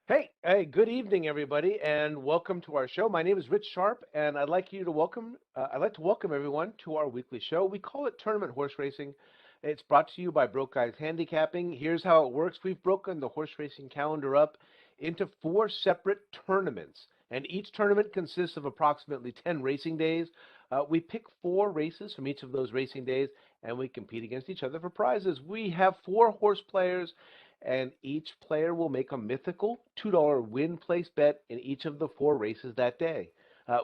Hey, good evening, everybody, and welcome to our show. My name is Rich Sharp, and I'd like to welcome everyone to our weekly show. We call it Tournament Horse Racing. It's brought to you by Broke Guys Handicapping. Here's how it works: we've broken the horse racing calendar up into four separate tournaments, and each tournament consists of approximately 10 racing days. We pick four races from each of those racing days, and we compete against each other for prizes. We have four horse players and each player will make a mythical $2 win place bet in each of the four races that day.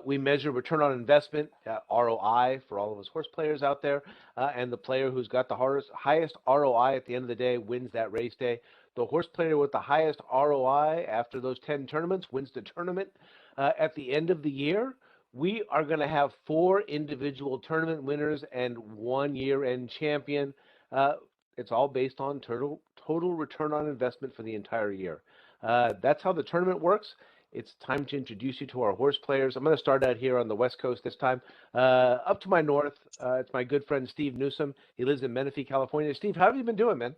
We measure return on investment, ROI, for all of us horse players out there, and the player who's got the highest ROI at the end of the day wins that race day. The horse player with the highest ROI after those 10 tournaments wins the tournament. At the end of the year, we are going to have four individual tournament winners and one year-end champion. Uh, it's all based on total return on investment for the entire year. That's how the tournament works. It's time to introduce you to our horse players. I'm going to start out here on the West Coast this time. Up to my north, it's my good friend Steve Newsom. He lives in Menifee, California. Steve, how have you been doing, man?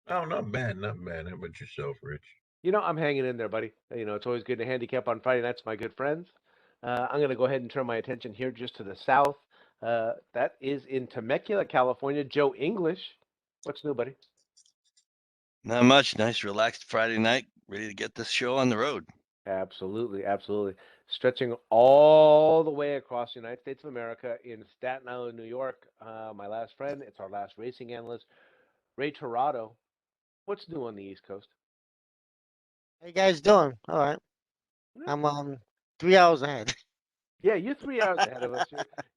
Oh, not bad, not bad. How about yourself, Rich? I'm hanging in there, buddy. It's always good to handicap on Friday nights, my good friends. I'm going to go ahead and turn my attention here just to the south. That is in Temecula, California. Joe English. What's new, buddy? Not much. Nice, relaxed Friday night. Ready to get this show on the road. Absolutely, absolutely. Stretching all the way across the United States of America in Staten Island, New York. My last friend, it's our last racing analyst, Ray Torrado. What's new on the East Coast? How you guys doing? All right. Yeah, I'm 3 hours ahead. yeah, you're 3 hours ahead of us.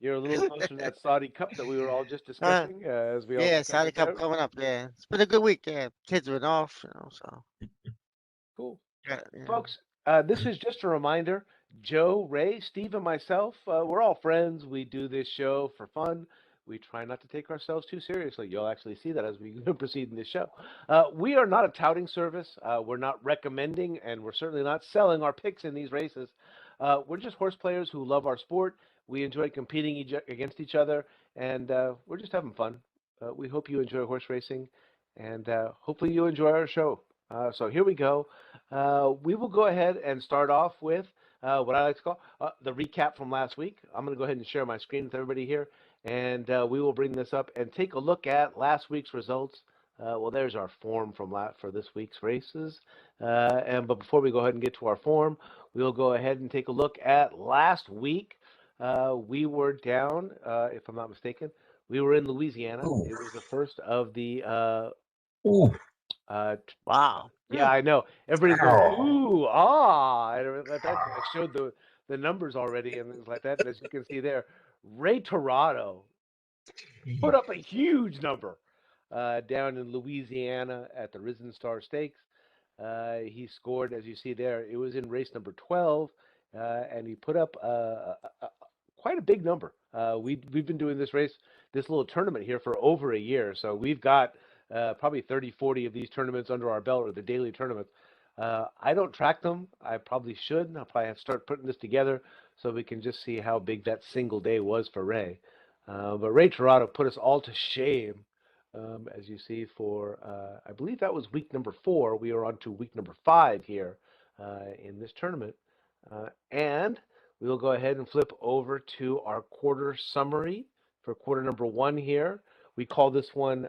You're a little closer to that Saudi Cup that we were all just uh, discussing, as we all yeah, discussed Saudi it Cup there. coming up. Yeah, it's been a good week. Yeah, kids went off, so Cool. yeah. Folks, this is just a reminder. Joe, Ray, Steve, and myself, we're all friends. We do this show for fun. We try not to take ourselves too seriously. You'll actually see that as we proceed in this show. We are not a touting service. We're not recommending, and we're certainly not selling our picks in these races. We're just horse players who love our sport. We enjoy competing against each other, and we're just having fun. We hope you enjoy horse racing, and hopefully you enjoy our show. So here we go. We will go ahead and start off with what I like to call the recap from last week. I'm going to go ahead and share my screen with everybody here, and we will bring this up and take a look at last week's results. Well, there's our form for this week's races. But before we go ahead and get to our form, we'll go ahead and take a look at last week. We were down, if I'm not mistaken, we were in Louisiana. Ooh, It was the first of the ooh, uh, Wow. yeah, I know. Everybody's going, ow. ooh, ah, and everything like that. 'Cause I showed the numbers already and things like that. And as you can see there, Ray Torrado put up a huge number down in Louisiana at the Risen Star Stakes. He scored, as you see there, it was in race number 12, and he put up quite a big number. We've been doing this little tournament here for over a year, so we've got probably 30, 40 of these tournaments under our belt, or the daily tournaments. I don't track them. I probably should. I'll probably have to start putting this together so we can just see how big that single day was for Ray. But Ray Torrado put us all to shame, as you see, for I believe that was week number 4. We are on to week number 5 here in this tournament. And we will go ahead and flip over to our quarter summary for quarter number 1 here. We call this one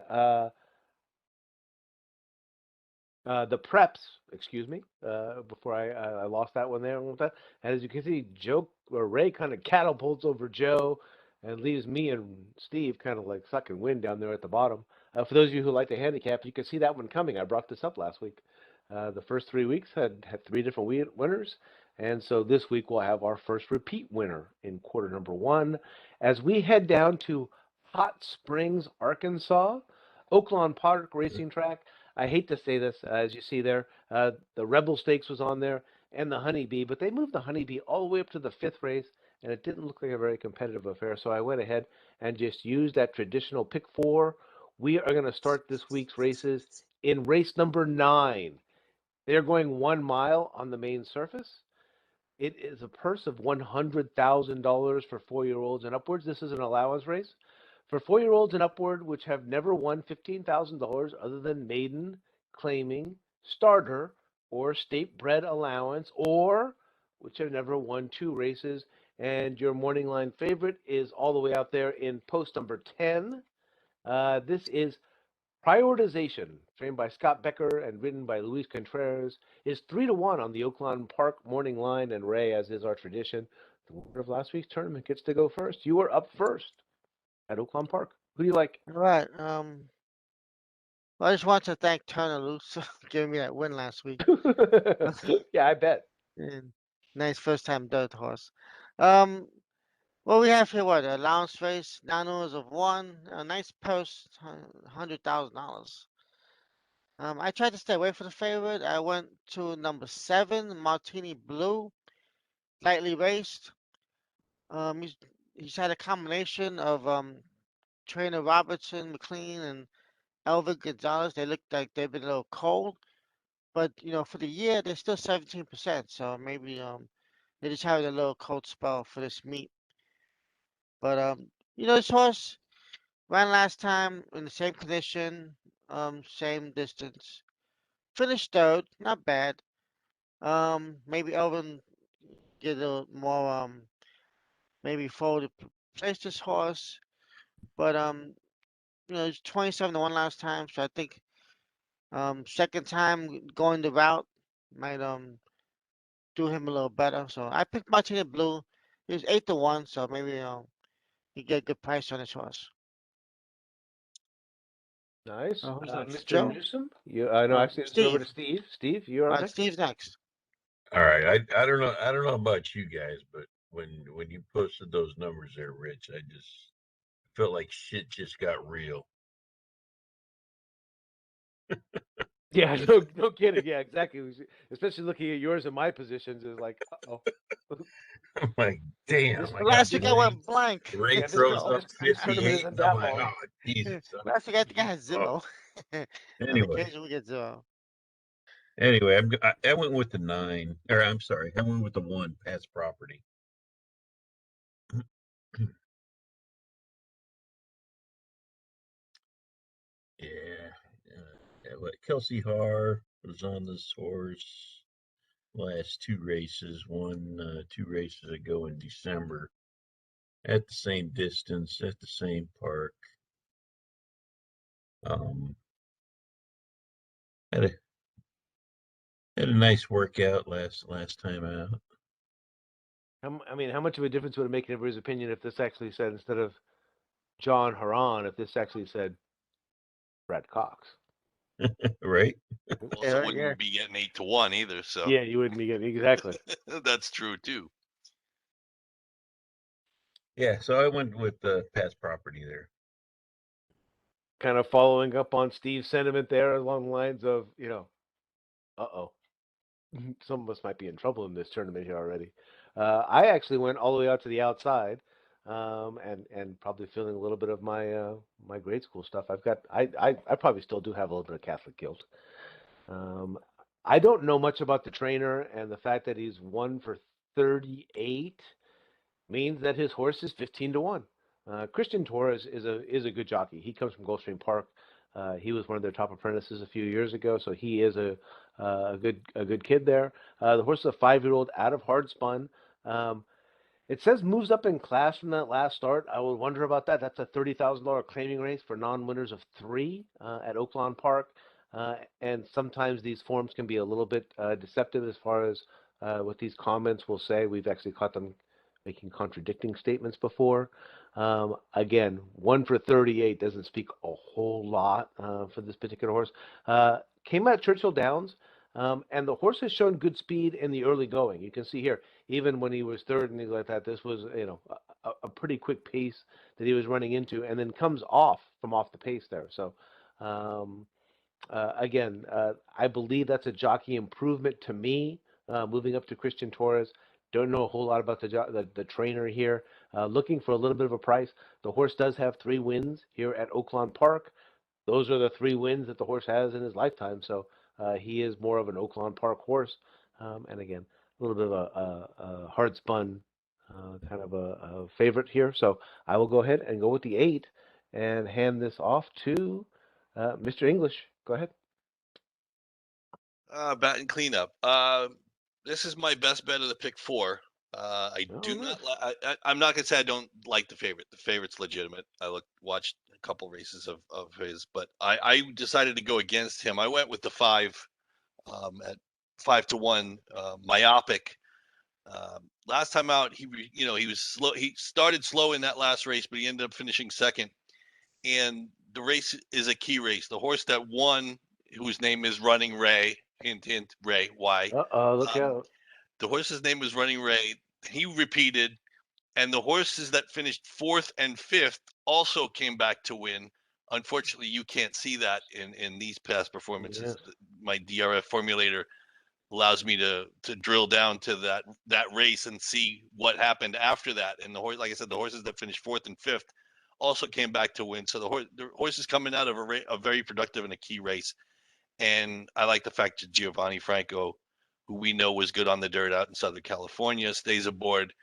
the preps, excuse me, before I lost that one there. And as you can see, Joe or Ray kind of catapults over Joe and leaves me and Steve kind of like sucking wind down there at the bottom. For those of you who like the handicap, you can see that one coming. I brought this up last week. The first 3 weeks had 3 different winners, and so this week we'll have our first repeat winner in quarter number 1 as we head down to Hot Springs, Arkansas, Oaklawn Park Racing Track. I hate to say this, as you see there, the Rebel Stakes was on there and the Honeybee, but they moved the Honeybee all the way up to the 5th race, and it didn't look like a very competitive affair. So I went ahead and just used that traditional pick 4. We are going to start this week's races in race number 9. They're going 1 mile on the main surface. It is a purse of $100,000 for 4-year-olds and upwards. This is an allowance race. For 4-year-olds and upward, which have never won $15,000 other than maiden, claiming, starter, or state bred allowance, or which have never won 2 races. And your morning line favorite is all the way out there in post number 10. This is Prioritization, trained by Scott Becker and ridden by Luis Contreras, is 3-1 on the Oaklawn Park morning line. And Ray, as is our tradition, the winner of last week's tournament gets to go first. You are up first at Oaklawn Park. Who do you like? All right. Well, I just want to thank Turner Luce for giving me that win last week. Yeah, I bet. And nice first time dirt horse. Um, well, we have here what allowance race, 9 of 1, a nice purse, $100,000. I tried to stay away from the favorite. I went to number 7, Martini Blue, lightly raced. He's had a combination of trainer Robertson, McLean, and Elvin Gonzalez. They look like they've been a little cold, but for the year they're still 17%. So maybe they're just having a little cold spell for this meet. But this horse ran last time in the same condition, same distance. Finished third, not bad. Maybe Elvin get a little more maybe forward to place this horse, but it's 27-1 last time, so I think second time going the route might do him a little better. So I picked Martina Blue. He was 8-1, so maybe you get a good price on this horse. Nice. Who's next? Mr. Joe? Newsom? No, No, actually, it's over to Steve. Steve, you're All up right, next. Steve's next. All right. I don't know. I don't know about you guys, but when you posted those numbers there, Rich, I just felt like shit just got real. Yeah, no kidding. Yeah, exactly. Especially looking at yours and my positions is like, uh-oh. I'm like, damn. This- I got Last week I went blank. the rate Yeah, this throws tournament- up this tournament 58. isn't And that I'm like, long. oh, Jesus. Last week I think I had 0. On Anyway. occasion we get 0. Anyway, I went with the 9, or I'm sorry, I went with the 1, Pat's Property. Yeah. Kelsey Har was on this horse last 2 races, won 2 races ago in December at the same distance, at the same park. Had a nice workout last time out. How much of a difference would it make in everybody's opinion if this actually said, instead of John Haran, if this actually said Brad Cox? Right? Also, wouldn't be getting 8-1 either. So Yeah, you wouldn't be getting exactly. that's true too. Yeah, so I went with Pat's Property there. Kind of following up on Steve's sentiment there along the lines of, uh-oh. Some of us might be in trouble in this tournament here already. I actually went all the way out to the outside, and probably feeling a little bit of my my grade school stuff. I probably still do have a little bit of Catholic guilt. I don't know much about the trainer, and the fact that he's 1 for 38 means that his horse is 15-1. Christian Torres is a good jockey. He comes from Gulfstream Park. He was one of their top apprentices a few years ago, so he is a good kid there. The horse is a 5-year-old out of hard spun. It says moves up in class from that last start. I would wonder about that. That's a $30,000 claiming race for non-winners of 3 at Oaklawn Park. And sometimes these forms can be a little bit deceptive as far as what these comments will say. We've actually caught them making contradicting statements before. Again, 1 for 38 doesn't speak a whole lot for this particular horse. Came out Churchill Downs, and the horse has shown good speed in the early going. You can see here, even when he was third and things like that, this was a pretty quick pace that he was running into, and then comes off the pace there. So again, I believe that's a jockey improvement to me, moving up to Christian Torres. Don't know a whole lot about the trainer here. Looking for a little bit of a price. The horse does have 3 wins here at Oaklawn Park. Those are the 3 wins that the horse has in his lifetime. So he is more of an Oaklawn Park horse. And again, a little bit of a hard spun kind of a favorite here. So I will go ahead and go with the 8 and hand this off to Mr. English. Go ahead. Batting cleanup. This is my best bet of the pick 4. I Oh, do nice. not. I'm not gonna say I don't like the favorite. The favorite's legitimate. Watched a couple races of his, but I decided to go against him. I went with the 5 at 5-1. Myopic. Last time out, he was slow. He started slow in that last race, but he ended up finishing second. And the race is a key race. The horse that won, whose name is Running Ray, hint hint, Ray. Why? Uh-oh, look Um, out. the horse's name was Running Ray. He repeated, and the horses that finished 4th and 5th also came back to win. Unfortunately, you can't see that in these past performances. Yes. My DRF formulator allows me to drill down to that race and see what happened after that. And the horse, like I said, the horses that finished 4th and 5th also came back to win. So the horse is coming out of a very productive and a key race. And I like the fact that Giovanni Franco, who we know was good on the dirt out in Southern California, stays aboard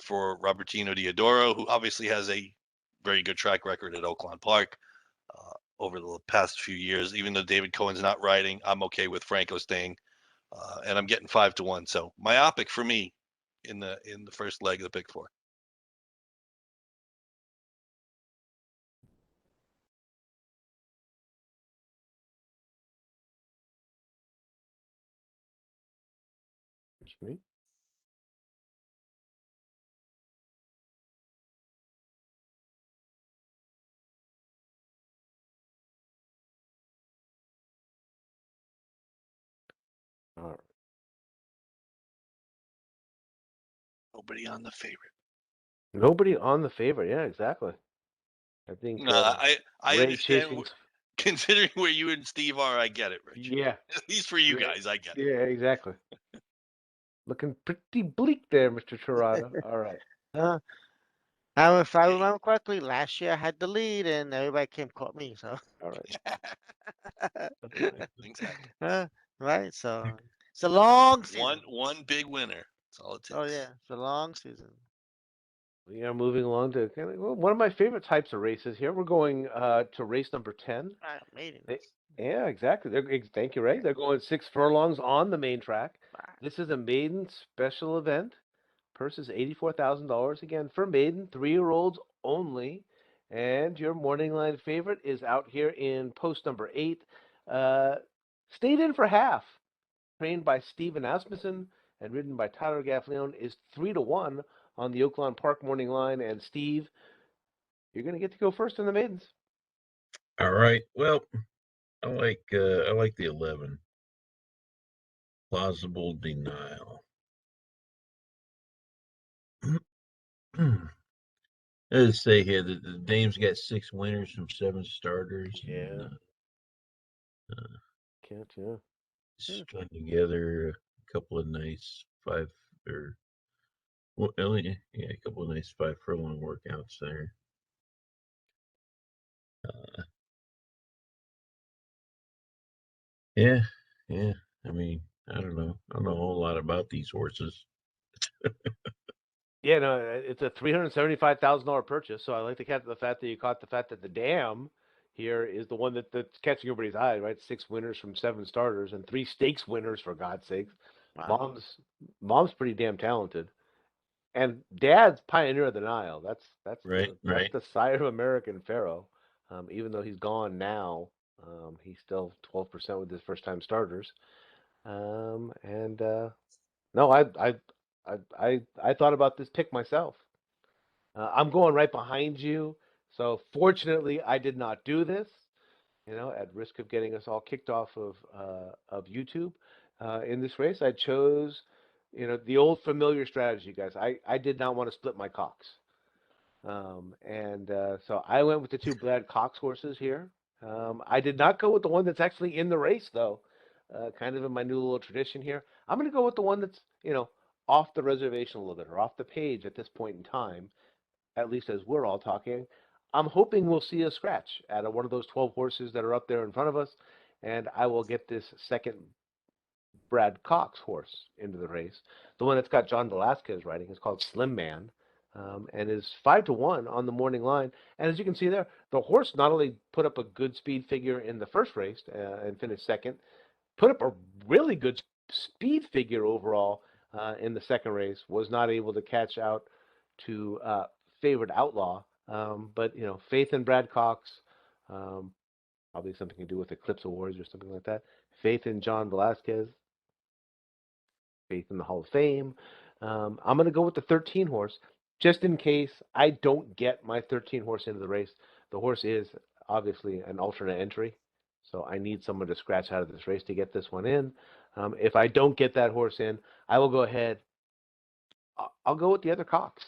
for Robertino Diodoro, who obviously has a very good track record at Oaklawn Park over the past few years. Even though David Cohen's not riding, I'm okay with Franco staying, and I'm getting 5-1. So Myopic for me in the first leg of the pick 4. That's me. All right. Nobody on the favorite. Nobody on the favorite. Yeah, exactly. I think No, I Ray understand. chasing. Considering where you and Steve are, I get it, Rich. Yeah. At least for you Yeah. guys, I get it. Yeah, exactly. Looking pretty bleak there, Mr. Tirado. All right. Uh, if I remember correctly, last year I had the lead and everybody came caught me. So, All right. Exactly. right. So it's a long season. One big winner. That's all it Oh takes. yeah, it's a long season. We are moving along to one of my favorite types of races here. We're going to race number 10. Maidens. Yeah, exactly. Thank you, Ray. They're going 6 furlongs on the main track. Right. This is a maiden special event. Purse is $84,000 again for maiden, 3-year-olds only. And your morning line favorite is out here in post number 8. Stayed in for half. Trained by Steven Asmussen and ridden by Tyler Gaffleone, is 3-1 on the Oaklawn Park morning line. And Steve, you're going to get to go first in the maidens. All right. Well, I like the 11. Plausible denial. Let's say here that the dame's got 6 winners from 7 starters. Yeah. And, Can't, yeah. strung together a couple of nice 5 or well, a couple of nice 5 furlong workouts there. Yeah. I mean, I don't know. I don't know a whole lot about these horses. Yeah, no, it's a $375,000 purchase. So I like the fact that you caught the fact that the dam here is the one that's catching everybody's eye, right? 6 winners from 7 starters and 3 stakes winners, for God's sakes. Wow. Mom's pretty damn talented, and Dad's Pioneer of the Nile. That's Right, that's the sire of American Pharaoh. Even though he's gone now, he's still 12% with his first time starters. And no, I thought about this pick myself. I'm going right behind you. So fortunately, I did not do this. At risk of getting us all kicked off of YouTube in this race, I chose, the old familiar strategy, guys. I did not want to split my cocks, and so I went with the 2 Brad Cox horses here. I did not go with the one that's actually in the race, though. Kind of in my new little tradition here, I'm going to go with the one that's off the reservation a little bit or off the page at this point in time, at least as we're all talking. I'm hoping we'll see a scratch out of one of those 12 horses that are up there in front of us, and I will get this second Brad Cox horse into the race. The one that's got John Velasquez riding is called Slim Man, and is 5-1 on the morning line. And as you can see there, the horse not only put up a good speed figure in the first race and finished second, put up a really good speed figure overall in the second race. Was not able to catch out to Favored Outlaw, but faith in Brad Cox, probably something to do with Eclipse Awards or something like that. Faith in John Velasquez, faith in the Hall of Fame. I'm going to go with the 13 horse, just in case I don't get my 13 horse into the race. The horse is obviously an alternate entry, so I need someone to scratch out of this race to get this one in. If I don't get that horse in, I will go ahead. I'll go with the other Cox,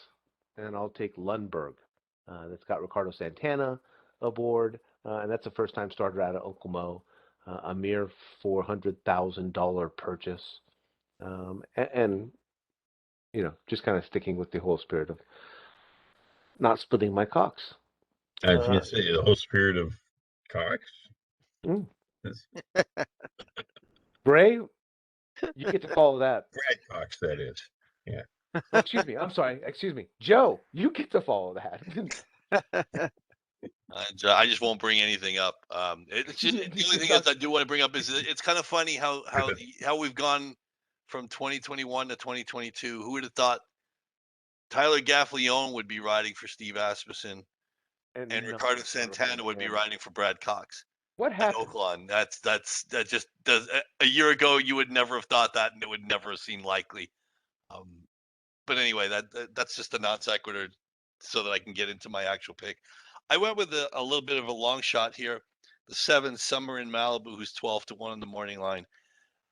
and I'll take Lundberg. That's got Ricardo Santana aboard, and that's a first-time starter out of Oaklawn. A mere $400,000 purchase. And just kind of sticking with the whole spirit of not splitting my Cox. I was going to say the whole spirit of Cox. Mm. Bray, you get to follow that. Brad Cox, that is. Yeah. Oh, excuse me. I'm sorry. Excuse me. Joe, you get to follow that. I just won't bring anything up. It's just, the only thing else I do want to bring up is it's kind of funny how we've gone from 2021 to 2022. Who would have thought Tyler Gaffalione would be riding for Steve Asmussen and Ricardo Santana would be riding for Brad Cox? What happened? Oaklawn. That just does. A year ago, you would never have thought that, and it would never have seemed likely. But anyway, that's just a non sequitur, so that I can get into my actual pick. I went with a little bit of a long shot here. The 7 Summer in Malibu, who's 12-1 on the morning line.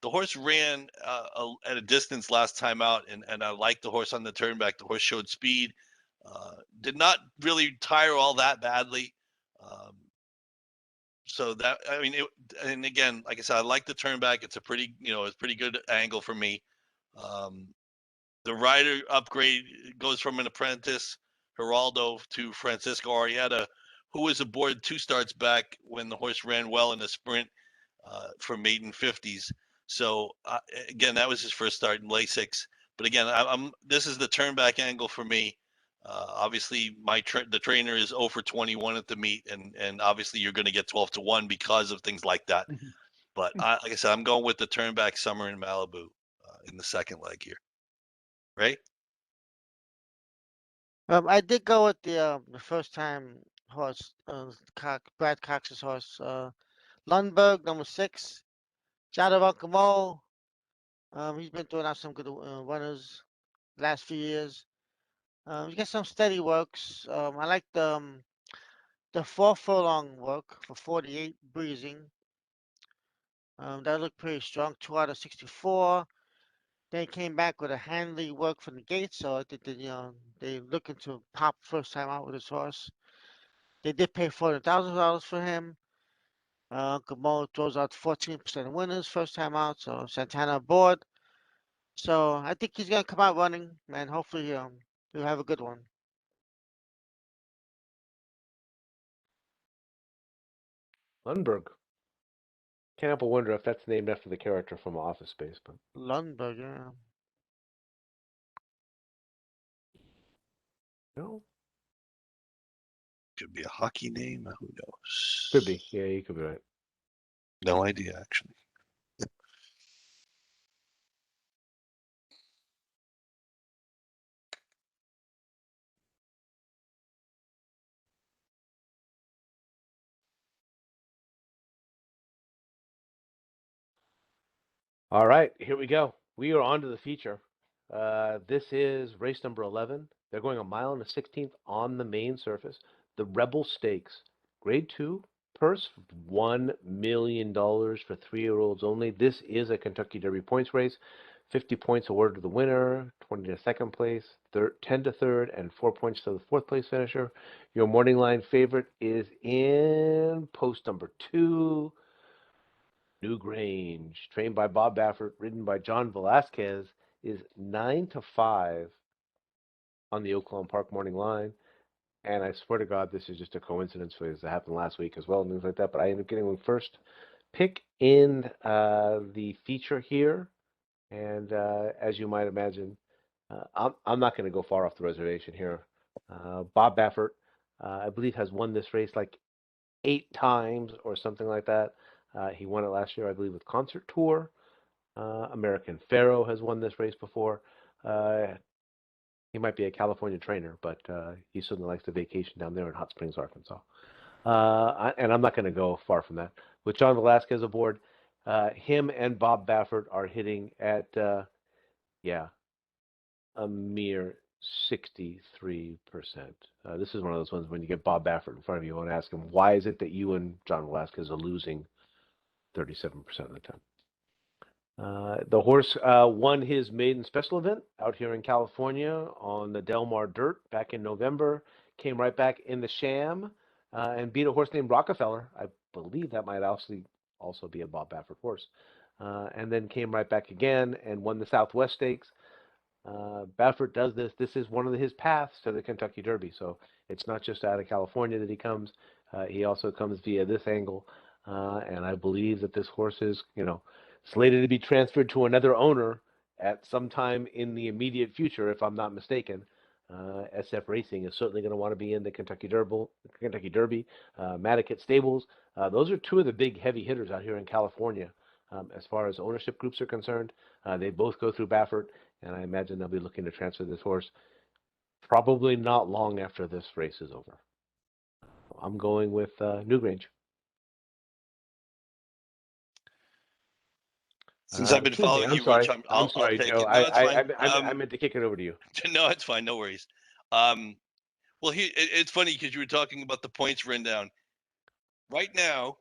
The horse ran at a distance last time out, and I liked the horse on the turnback. The horse showed speed, did not really tire all that badly. So that, I mean, and again, like I said, I like the turnback. It's a pretty, it's pretty good angle for me. The rider upgrade goes from an apprentice, Geraldo, to Francisco Arrieta, who was aboard 2 starts back when the horse ran well in the sprint for maiden 50s. So again, that was his first start in Lasix. But again, this is the turnback angle for me. Obviously, the trainer is 0 for 21 at the meet, and obviously you're going to get 12-1 because of things like that. But like I said, I'm going with the turnback Summer in Malibu in the second leg here. Right? I did go with the first time horse, Brad Cox's horse, Lundberg, number 6, Jadav Uncle he's been throwing out some good runners last few years. He's got some steady works. I like the 4 furlong work for 48 breezing. That looked pretty strong, 2 out of 64. They came back with a Handley work from the gate, so I think that they looking to pop first time out with his horse. They did pay $400,000 for him. Uncle Mo throws out 14% winners first time out, so Santana aboard. So I think he's gonna come out running, and hopefully he'll have a good one. Lundberg. Can't help but wonder if that's named after the character from Office Space. But Lundberg, yeah. no, Could be a hockey name. Who knows? could be. Yeah, you could be right. No idea, actually. All right, here we go. We are on to the feature. This is race number 11. They're going 1 mile and a 16th on the main surface. The Rebel Stakes, Grade 2, purse $1 million for 3-year-olds only. This is a Kentucky Derby points race. 50 points awarded to the winner, 20 to second place, 10 to third, and 4 points to the fourth place finisher. Your morning line favorite is in post number 2. New Grange, trained by Bob Baffert, ridden by John Velasquez, is 9-5 on the Oaklawn Park morning line. And I swear to God, this is just a coincidence because it happened last week as well and things like that. But I ended up getting the first pick in the feature here. And as you might imagine, I'm not going to go far off the reservation here. Bob Baffert, I believe, has won this race like 8 times or something like that. He won it last year, I believe, with Concert Tour. American Pharaoh has won this race before. He might be a California trainer, but he certainly likes to vacation down there in Hot Springs, Arkansas. And I'm not going to go far from that. With John Velasquez aboard, him and Bob Baffert are hitting at, yeah, a mere 63%. This is one of those ones when you get Bob Baffert in front of you, you want to ask him, why is it that you and John Velasquez are losing 37% of the time? The horse won his maiden special event out here in California on the Del Mar Dirt back in November. Came right back in the Sham and beat a horse named Rockefeller. I believe that might also be a Bob Baffert horse. And then came right back again and won the Southwest Stakes. Baffert does this. This is one of his paths to the Kentucky Derby. So it's not just out of California that he comes. He also comes via this angle. And I believe that this horse is, slated to be transferred to another owner at some time in the immediate future, if I'm not mistaken. SF Racing is certainly going to want to be in the Kentucky Derby, Madaket Stables. Those are two of the big heavy hitters out here in California as far as ownership groups are concerned. They both go through Baffert, and I imagine they'll be looking to transfer this horse probably not long after this race is over. I'm going with Newgrange. Since I've been following you, Rich, I'll take Joe. it. No, it's fine. I meant to kick it over to you. No, it's fine. No worries. Well, it's funny because you were talking about the points written down. Right now,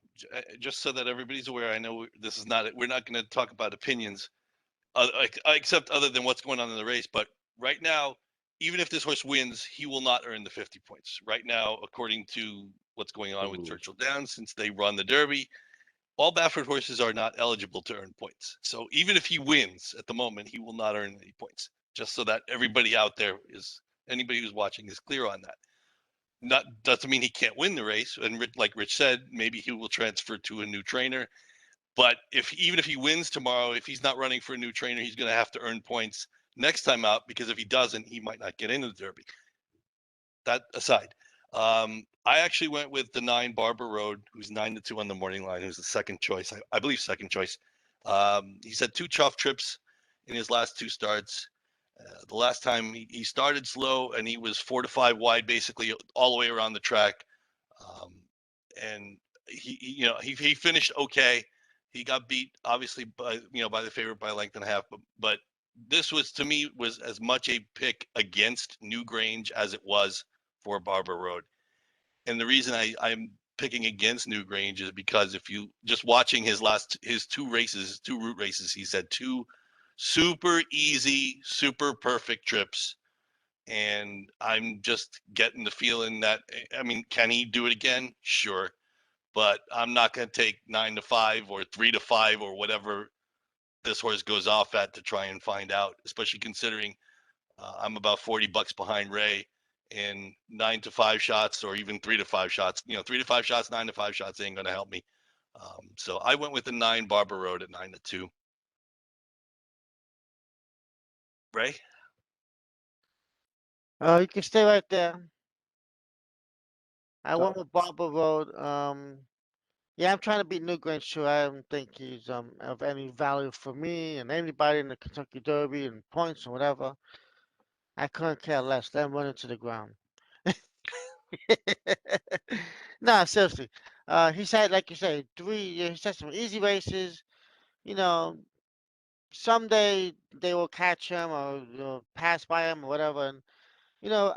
just so that everybody's aware, I know this is not. We're not going to talk about opinions, except other than what's going on in the race. But right now, even if this horse wins, he will not earn the 50 points. Right now, according to what's going on with Churchill Downs, since they run the Derby, all Baffert horses are not eligible to earn points. So even if he wins at the moment, he will not earn any points. Just so that everybody out there anybody who's watching is clear on that. Doesn't mean he can't win the race. And like Rich said, maybe he will transfer to a new trainer. But even if he wins tomorrow, if he's not running for a new trainer, he's going to have to earn points next time out, because if he doesn't, he might not get into the Derby. That aside, I actually went with the 9 Barber Road, who's 9-2 on the morning line, who's the second choice. I believe second choice. He's had 2 chuff trips in his last 2 starts. The last time he started slow and he was 4 to 5 wide, basically all the way around the track. And he finished okay. He got beat obviously by the favorite by a length and a half, but this was, to me, was as much a pick against Newgrange as it was for Barber Road. And the reason I'm picking against Newgrange is because if you just watching his 2 route races, he's had 2 super easy, super perfect trips. And I'm just getting the feeling that, can he do it again? Sure. But I'm not going to take 9-5 or 3-5 or whatever this horse goes off at to try and find out, especially considering I'm about $40 behind Ray, and 9-5 shots or even 3-5 shots, 3-5 shots, 9-5 shots ain't going to help me. So I went with the 9 Barber Road at 9-2. Ray? You can stay right there. I went with Barber Road. Yeah, I'm trying to beat Newgrange too. I don't think he's of any value for me and anybody in the Kentucky Derby and points and whatever. I couldn't care less. Let him run into the ground. No, seriously. He's had, like you say, he's had some easy races. Someday they will catch him or pass by him or whatever. And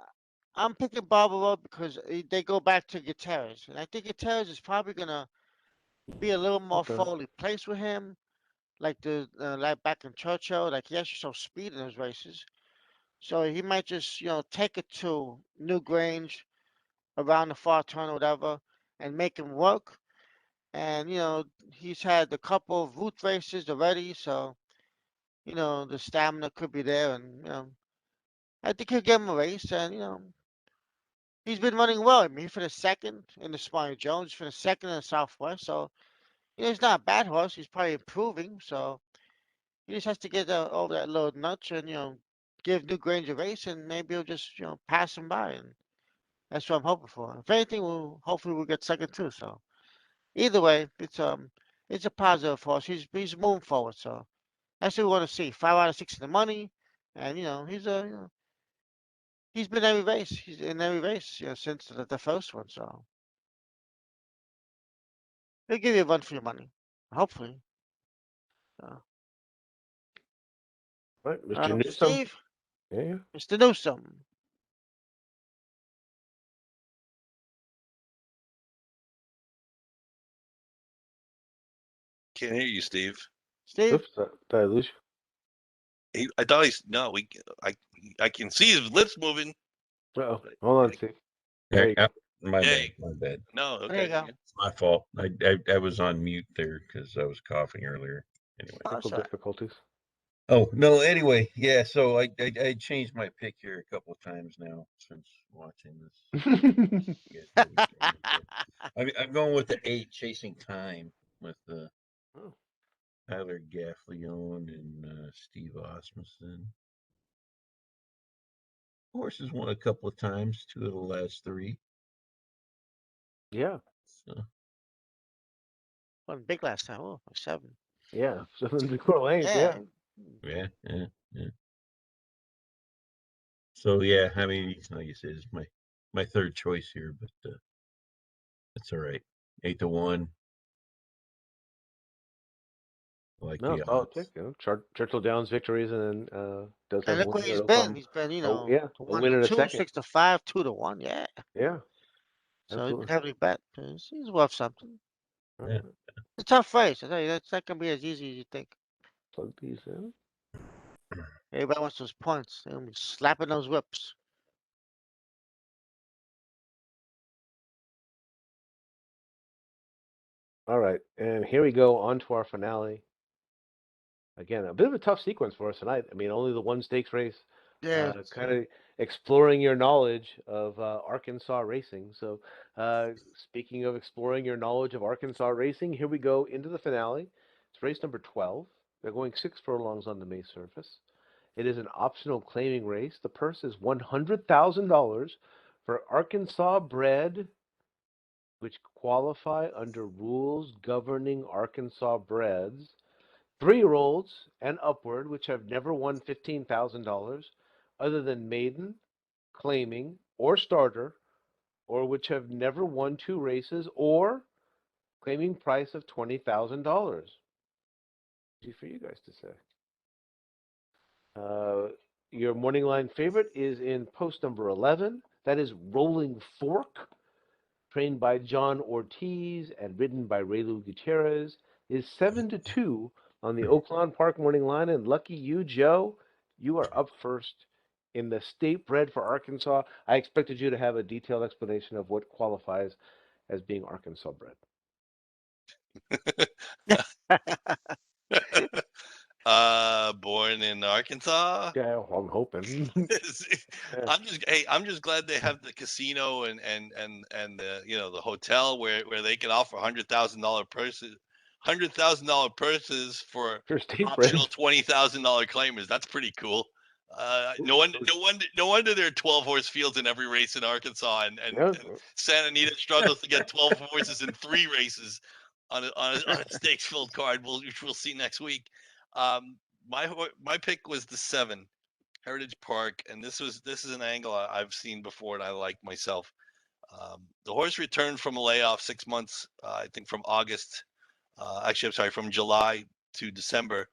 I'm picking Barber Road because they go back to Gutierrez, and I think Gutierrez is probably gonna be a little more forwardly placed with him, like like back in Churchill. Like he actually shows speed in his races, so he might just take it to Newgrange around the far turn or whatever, and make him work. And he's had a couple of route races already, so the stamina could be there, and I think he'll give him a race. And he's been running well. I mean, he finished second in the Smiley Jones, finished second in the Southwest, so he's not a bad horse. He's probably improving, so he just has to get over that little notch and give Newgrange a race, and maybe he'll just pass him by, and that's what I'm hoping for. If anything, hopefully we'll get second too. So either way, it's it's a positive horse. He's moving forward, so that's what we want to see. 5 out of 6 in the money, and he's been every race. He's in every race, since the first one. So he'll give you a run for your money, hopefully. So, All right, Mr. Newsom. Steve, Yeah. Mr. Newsom. Can't hear you, Steve. Steve, Oops, did I lose you? I thought he's no. I can see his lips moving. Uh-oh. Hold on, Steve. There Yeah, you go. my Hey. bad. My bad. No, there you okay. go. It's my fault. I was on mute there because I was coughing earlier. Anyway. Technical sorry. difficulties. Oh no. Anyway, yeah. So I changed my pick here a couple of times now since watching this. You guys know this game, so I'm going with the 8, Chasing Time, with Oh. Tyler Gaffleon and Steve Osmondson. Horse has won a couple of times, 2 of the last 3. Yeah. So Won big last time. Oh, 7. Yeah. 7 before length. Yeah. yeah. So yeah, I mean, like you said, it's my third choice here, but that's all right. 8-1. I like No, the solid odds. pick. Churchill Downs victories, and then does have And a look where win he's at been. Oaklawn. He's been, Oh yeah, a 1 win to at a 2, second. 6 to 5, 2 to 1. Yeah. Yeah. So he's been Absolutely. heavily bet. He's worth something. All Yeah. right. It's a tough race. I tell you, that's not gonna be as easy as you think. Plug these in. Everybody wants those points. They're gonna be slapping those whips. All right, and here we go on to our finale. Again, a bit of a tough sequence for us tonight. I mean, only the one stakes race. Yeah. Kind of exploring your knowledge of Arkansas racing. So, speaking of exploring your knowledge of Arkansas racing, here we go into the finale. It's race number 12. They're going 6 furlongs on the May surface. It is an optional claiming race. The purse is $100,000 for Arkansas bred, which qualify under rules governing Arkansas breds, 3-year-olds and upward, which have never won $15,000 other than maiden, claiming, or starter, or which have never won 2 races, or claiming price of $20,000. Easy for you guys to say. Your morning line favorite is in post number 11. That is Rolling Fork, trained by John Ortiz and ridden by Raylu Gutierrez, is 7-2 on the Oaklawn Park morning line. And lucky you, Joe, you are up first in the state bred for Arkansas. I expected you to have a detailed explanation of what qualifies as being Arkansas bred. Born in Arkansas. Yeah, well, I'm hoping. Yeah. I'm just glad they have the casino and the the hotel where they can offer $100,000 purses, for For state optional bred. $20,000 claimers. That's pretty cool. No wonder there are 12 horse fields in every race in Arkansas, and Yeah. Santa Anita struggles to get 12 horses in 3 races on a stakes filled card, which we'll see next week. My pick was the 7, Heritage Park, and this is an angle I've seen before and I like myself. The horse returned from a layoff 6 months, I think from August. Actually, I'm sorry, from July to December,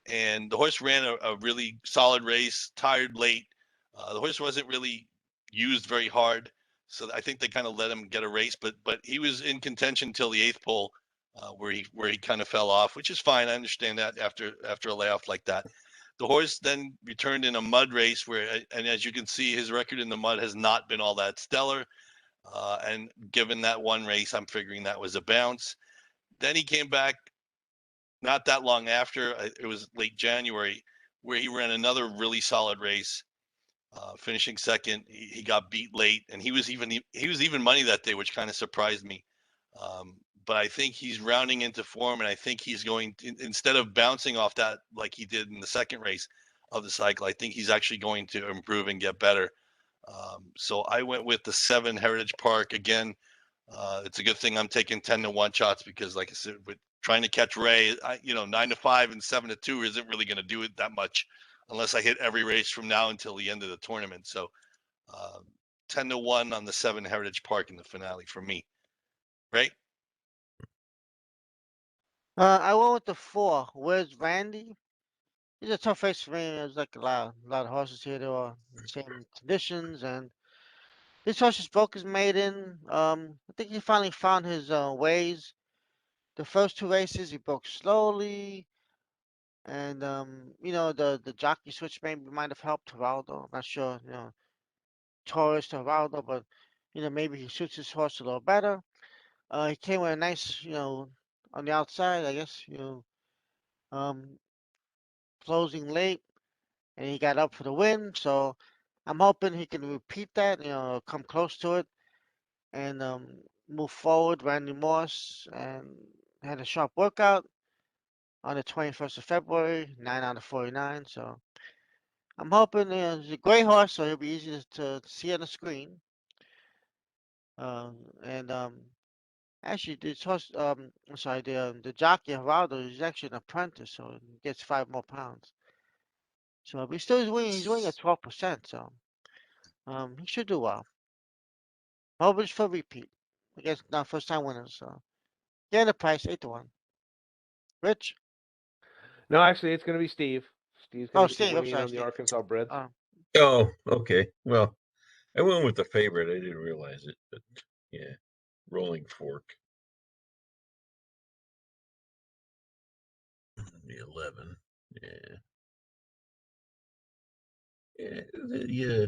and the horse ran a really solid race. Tired late. The horse wasn't really used very hard, so I think they kind of let him get a race. But he was in contention till the 8th pole, where he kind of fell off, which is fine. I understand that after a layoff like that. The horse then returned in a mud race and as you can see, his record in the mud has not been all that stellar. And given that one race, I'm figuring that was a bounce. Then he came back not that long after. It was late January, where he ran another really solid race, finishing second. He got beat late, and he was even money that day, which kind of surprised me. But I think he's rounding into form, and I think he's going to, instead of bouncing off that like he did in the second race of the cycle, I think he's actually going to improve and get better. So I went with the 7, Heritage Park again. It's a good thing I'm taking 10-1 shots because, like I said, with trying to catch Ray. 9-5 and 7-2 isn't really going to do it that much unless I hit every race from now until the end of the tournament. So 10-1 on the 7 Heritage Park in the finale for me. Right? I went with the 4. Where's Randy? It's a tough race for me. There's like a lot of horses here. They were in the same conditions, and this horse just broke his maiden. I think he finally found his ways. The first 2 races he broke slowly, and the jockey switch maybe might have helped Geraldo. I'm not sure. Torres to Geraldo, but maybe he suits his horse a little better. He came with a nice, on the outside, I guess, um, closing late, and he got up for the win. So I'm hoping he can repeat that, come close to it, and move forward. Randy Moss and had a sharp workout on the 21st of February, 9 out of 49. So I'm hoping he's a great horse, so he'll be easy to see on the screen. And actually, this horse, I'm sorry, the jockey Geraldo is actually an apprentice, so he gets 5 more pounds. So, but he's winning at 12%, so he should do well. Hoping for repeat. I guess not first time winners, so yeah, the price 8-1. Rich? No, actually, it's going to be Steve. Steve's Oh, going to get the Steve, I'm winning sorry, on the Steve. Arkansas Breds. Oh, okay. Well, I went with the favorite. I didn't realize it, but yeah, Rolling Fork. The 11. Yeah. Yeah.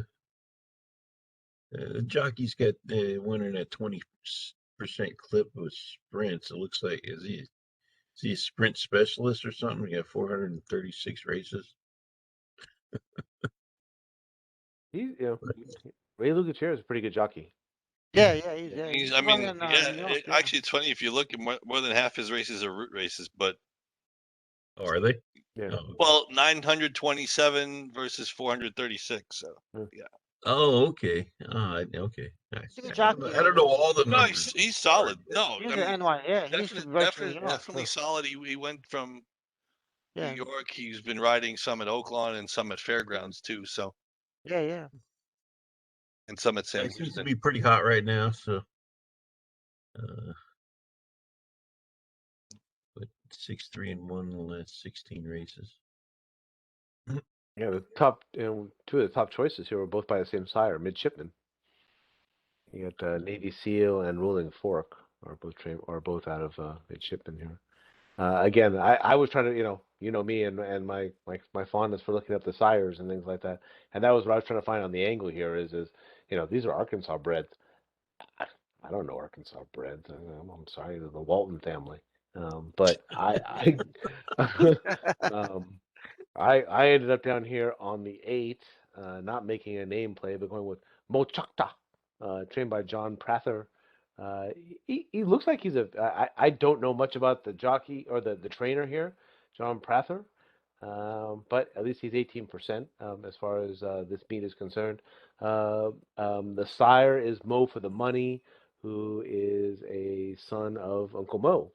The jockey's got winning at 20% clip with sprints. It looks like is he a sprint specialist or something? He got 436 races. Ray Lugatier is a pretty good jockey. Yeah, He's running New York, yeah. actually, it's funny if you look at more than half his races are route races, but Oh, are they? Yeah. Oh, well, 927 versus 436. So yeah. Oh, okay. Okay. He's a good jockey. I don't know all the No, numbers. he's solid. No, He's I an mean, NY, yeah. He used to be working in New York. definitely solid. He went from Yeah, New York. He's been riding some at Oaklawn and some at Fairgrounds too. So yeah. and some at Sam It seems to Houston. be pretty hot right now, so but 6-3-1 in the last 16 races. Yeah, the top, two of the top choices here were both by the same sire, Midshipman. You got Navy SEAL and Rolling Fork are both out of Midshipman here. Again, I was trying to, me and my fondness for looking up the sires and things like that, and that was what I was trying to find on the angle here. Is these are Arkansas breds. I don't know Arkansas breds. I'm sorry to the Walton family, but um, I ended up down here on the 8, not making a name play, but going with Mochakta, trained by John Prather. He looks like I don't know much about the jockey or the trainer here, John Prather, but at least he's 18% as far as this meet is concerned. The sire is Mo for the Money, who is a son of Uncle Mo.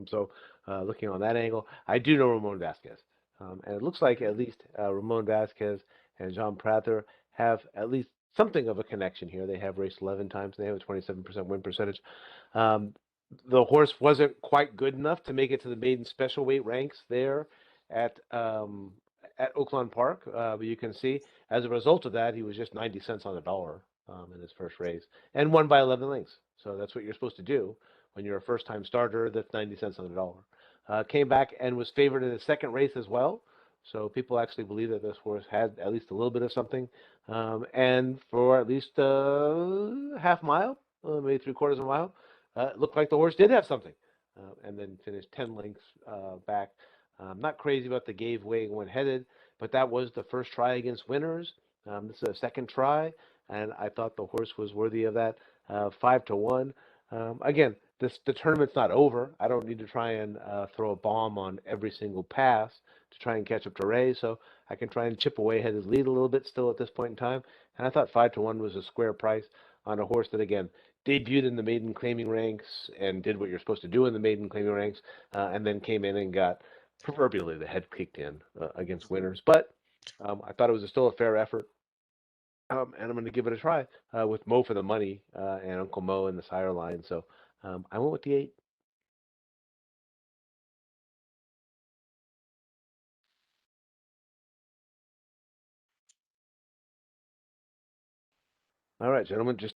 So looking on that angle, I do know Ramon Vasquez. And it looks like at least Ramon Vasquez and John Prather have at least something of a connection here. They have raced 11 times. And they have a 27% win percentage. The horse wasn't quite good enough to make it to the maiden special weight ranks there at Oaklawn Park. But you can see, as a result of that, he was just 90 cents on the dollar in his first race and won by 11 lengths. So that's what you're supposed to do when you're a first-time starter. That's 90 cents on the dollar. Came back and was favored in his second race as well. So people actually believe that this horse had at least a little bit of something. And for at least half mile, maybe 3/4 of a mile, it looked like the horse did have something. And then finished 10 lengths back. Not crazy about the gave way when headed, but that was the first try against winners. This is a second try, and I thought the horse was worthy of that. 5-1. Again, the tournament's not over. I don't need to try and throw a bomb on every single pass to try and catch up to Ray, so I can try and chip away at his lead a little bit still at this point in time. And I thought 5-1 was a square price on a horse that, again, debuted in the maiden claiming ranks and did what you're supposed to do in the maiden claiming ranks, and then came in and got proverbially the head kicked in against winners. But I thought it was still a fair effort, and I'm going to give it a try with Mo for the money and Uncle Mo in the sire line. So I went with the 8. All right, gentlemen, just